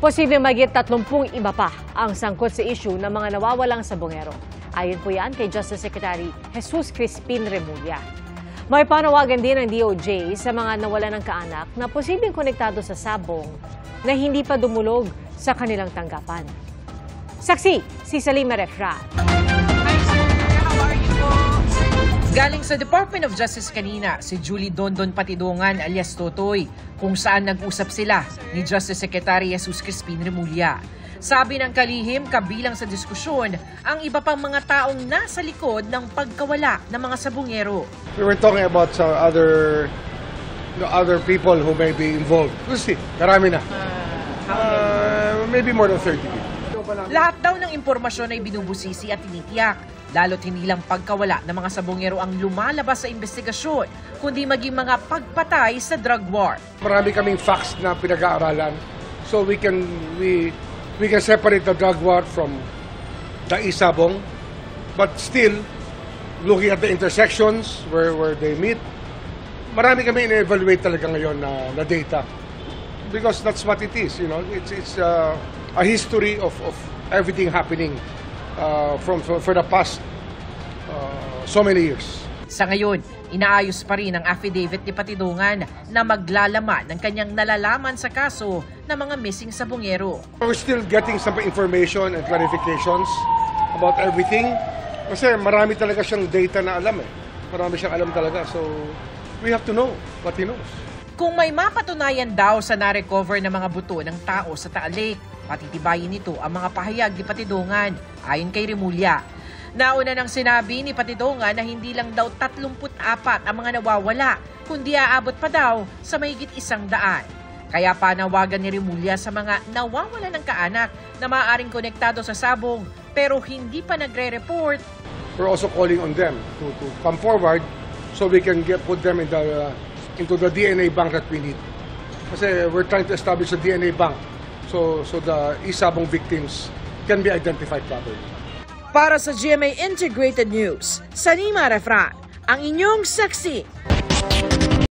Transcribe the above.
Posibleng mahigit 30 iba pa ang sangkot sa issue ng mga nawawalang sabongero. Ayon po yan kay Justice Secretary Jesus Crispin Remulla. May panawagan din ng DOJ sa mga nawalan ng kaanak na posibleng konektado sa sabong na hindi pa dumulog sa kanilang tanggapan. Saksi, si Salima Refrat. Galing sa Department of Justice kanina, si Julie Dondon Patidongan alias Totoy, kung saan nag-usap sila ni Justice Secretary Jesus Crispin Remulla. Sabi ng kalihim, kabilang sa diskusyon, ang iba pang mga taong nasa likod ng pagkawala ng mga sabongero. We were talking about other people who may be involved. We'll see. Marami na. Maybe more than 30 people. Lahat daw ng impormasyon ay binubusisi at tinitiyak. Lalo't hindi lang pagkawala ng mga sabongero ang lumalabas sa investigasyon, kundi maging mga pagpatay sa drug war. Marami kaming facts na pinag-aaralan. So we can separate the drug war from the isabong, but still looking at the intersections where they meet. Marami kami ina-evaluate talaga ngayon na data, because that's what it is. You know, it's a history of everything happening for the past so many years. Sa ngayon, inaayos pa rin ang affidavit ni Patidongan na maglalaman ng kanyang nalalaman sa kaso ng mga missing sabongero. We're still getting some information and clarifications about everything. Kasi marami talaga siyang data na alam eh. Marami siyang alam talaga. So we have to know what he knows. Kung may mapatunayan daw sa na-recover na mga buto ng tao sa Taal Lake, patitibayin nito ang mga pahayag ni Patidongan, ayon kay Remulla. Nauna nang sinabi ni Patidongan na hindi lang daw 34 ang mga nawawala, kundi aabot pa daw sa mahigit 100. Kaya panawagan ni Remulla sa mga nawawala ng kaanak na maaaring konektado sa sabong pero hindi pa nagre-report. We're also calling on them to come forward so we can put them into the DNA bank that we need. Kasi we're trying to establish a DNA bank so the isabong victims can be identified properly. Para sa GMA Integrated News, Salima Refrat, ang inyong saksi.